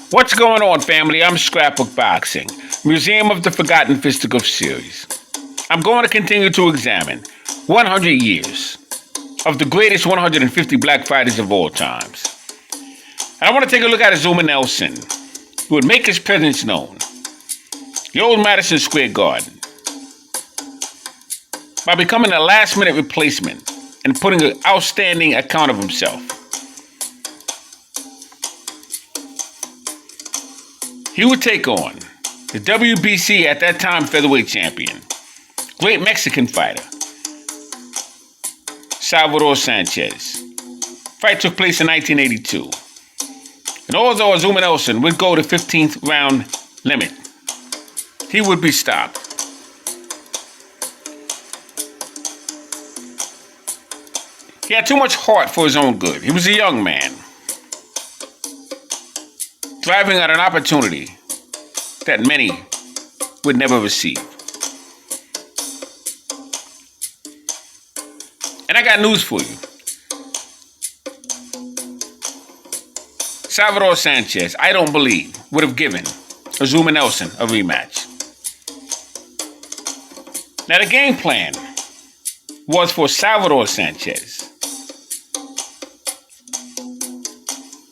What's going on, family? I'm Scrapbook Boxing, Museum of the Forgotten Fisticuff series. I'm going to continue to examine 100 years of the greatest 150 black fighters of all times. And I want to take a look at Azumah Nelson, who would make his presence known, the old Madison Square Garden, by becoming a last-minute replacement and putting an outstanding account of himself. He would take on the WBC at that time featherweight champion, great Mexican fighter, Salvador Sanchez. Fight took place in 1982. And although Azumah Nelson would go to 15th round limit, he would be stopped. He had too much heart for his own good. He was a young man, driving at an opportunity that many would never receive. And I got news for you. Salvador Sanchez, I don't believe, would have given Azumah Nelson a rematch. Now, the game plan was for Salvador Sanchez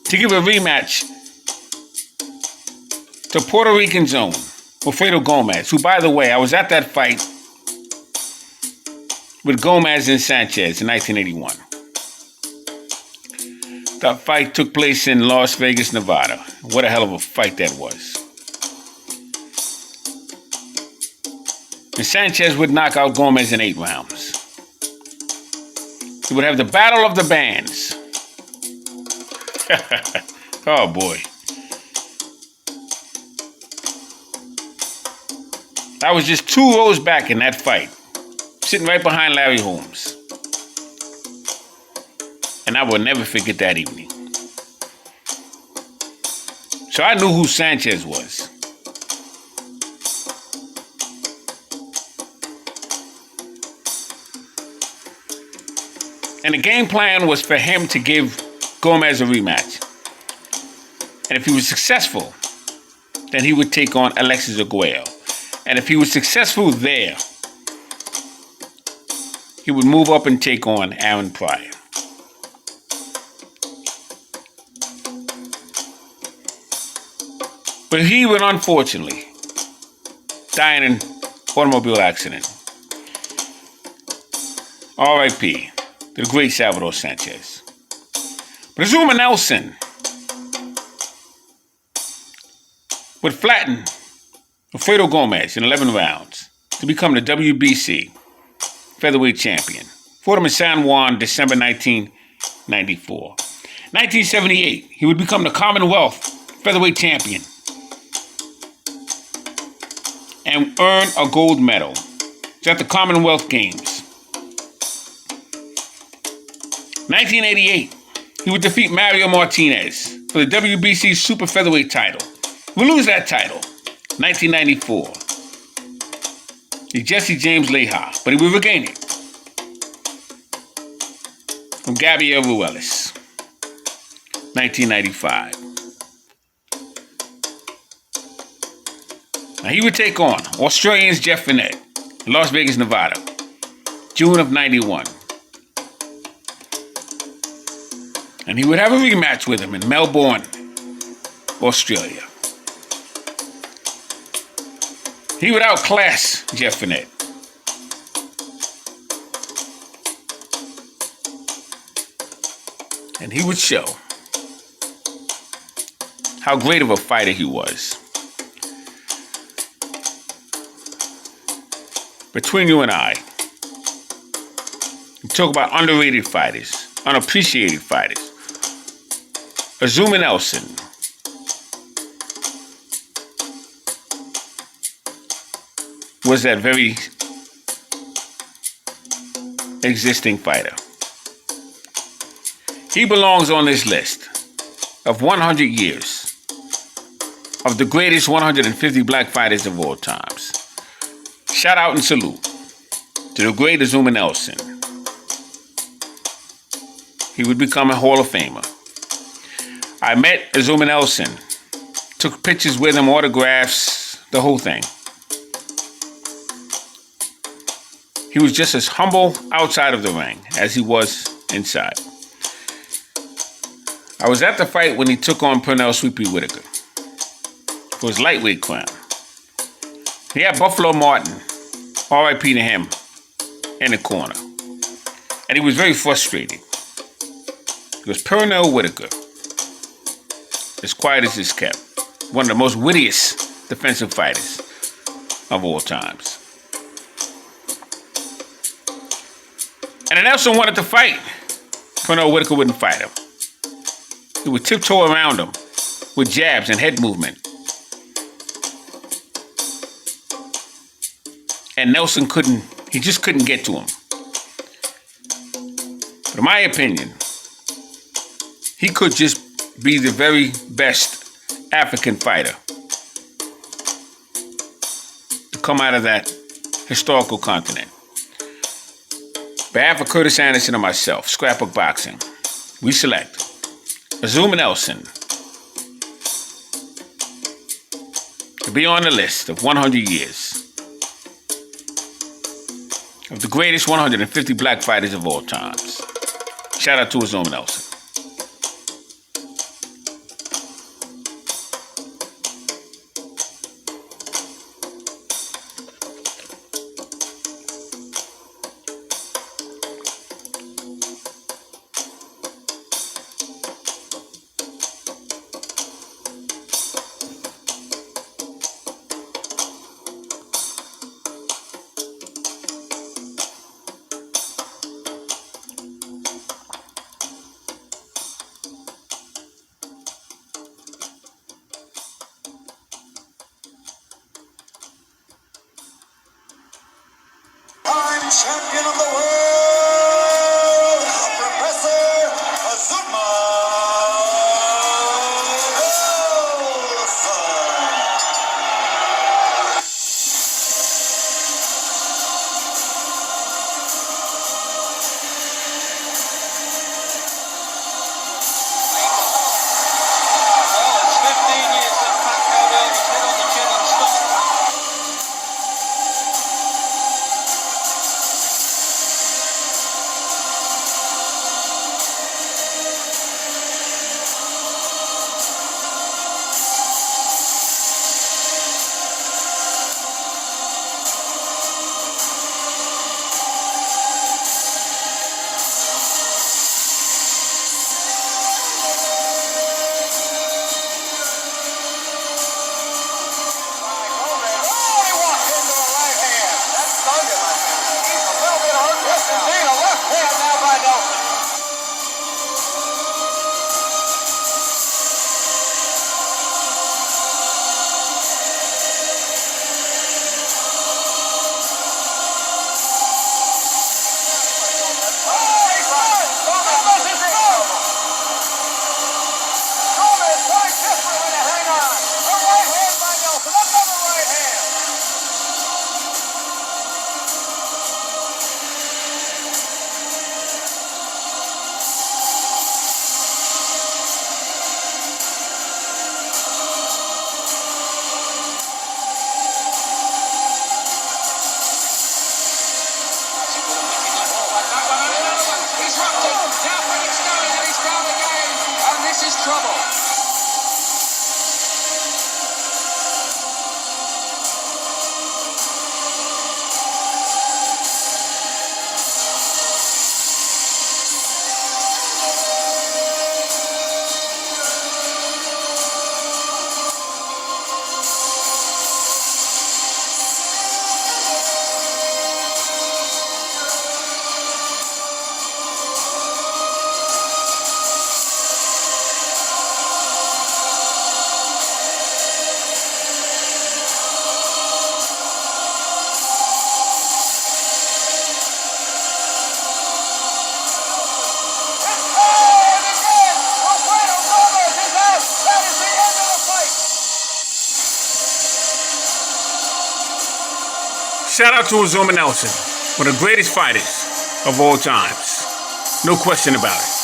to give a rematch to Puerto Rican's own Wilfredo Gomez, who, by the way, I was at that fight with Gomez and Sanchez in 1981. That fight took place in Las Vegas, Nevada. What a hell of a fight that was. And Sanchez would knock out Gomez in 8 rounds. He would have the battle of the bands. Oh boy. I was just 2 rows back in that fight, sitting right behind Larry Holmes. And I will never forget that evening. So I knew who Sanchez was. And the game plan was for him to give Gomez a rematch. And if he was successful, then he would take on Alexis Arguello. And if he was successful there, he would move up and take on Aaron Pryor. But he would unfortunately die in an automobile accident. R.I.P. to the great Salvador Sanchez. But Azumah Nelson would flatten Wilfredo Gomez in 11 rounds to become the WBC featherweight champion. Fought him in San Juan, December 1994. 1978, he would become the Commonwealth featherweight champion and earn a gold medal at the Commonwealth Games. 1988, he would defeat Mario Martinez for the WBC Super Featherweight title. We lose that title. 1994. The Jesse James Leija, but he would regain it from Gabriel Ruelas. 1995. Now he would take on Australian's Jeff Finette in Las Vegas, Nevada, June of 91. And he would have a rematch with him in Melbourne, Australia. He would outclass Jeff Finette. And he would show how great of a fighter he was. Between you and I, we talk about underrated fighters, unappreciated fighters. Azumah Nelson was that very existing fighter. He belongs on this list of 100 years of the greatest 150 black fighters of all times. Shout out and salute to the great Azumah Nelson. He would become a Hall of Famer. I met Azumah Nelson Took pictures with him, autographs, the whole thing. He was just as humble outside of the ring as he was inside. I was at the fight when he took on Pernell Sweepy Whitaker for his lightweight crown. He had Buffalo Martin, R.I.P. to him, in the corner. And he was very frustrated. Because Pernell Whitaker, as quiet as he's kept, one of the most wittiest defensive fighters of all times. And Nelson wanted to fight. Pernell Whitaker wouldn't fight him. He would tiptoe around him with jabs and head movement. And Nelson just couldn't get to him. But in my opinion, he could just be the very best African fighter to come out of that historical continent. On behalf of Curtis Anderson and myself, Scrapbook Boxing, we select Azumah Nelson to be on the list of 100 years of the greatest 150 black fighters of all times. Shout out to Azumah Nelson. Champion of the world, Professor Azumah Shout out to Azumah Nelson, one of the greatest fighters of all times. No question about it.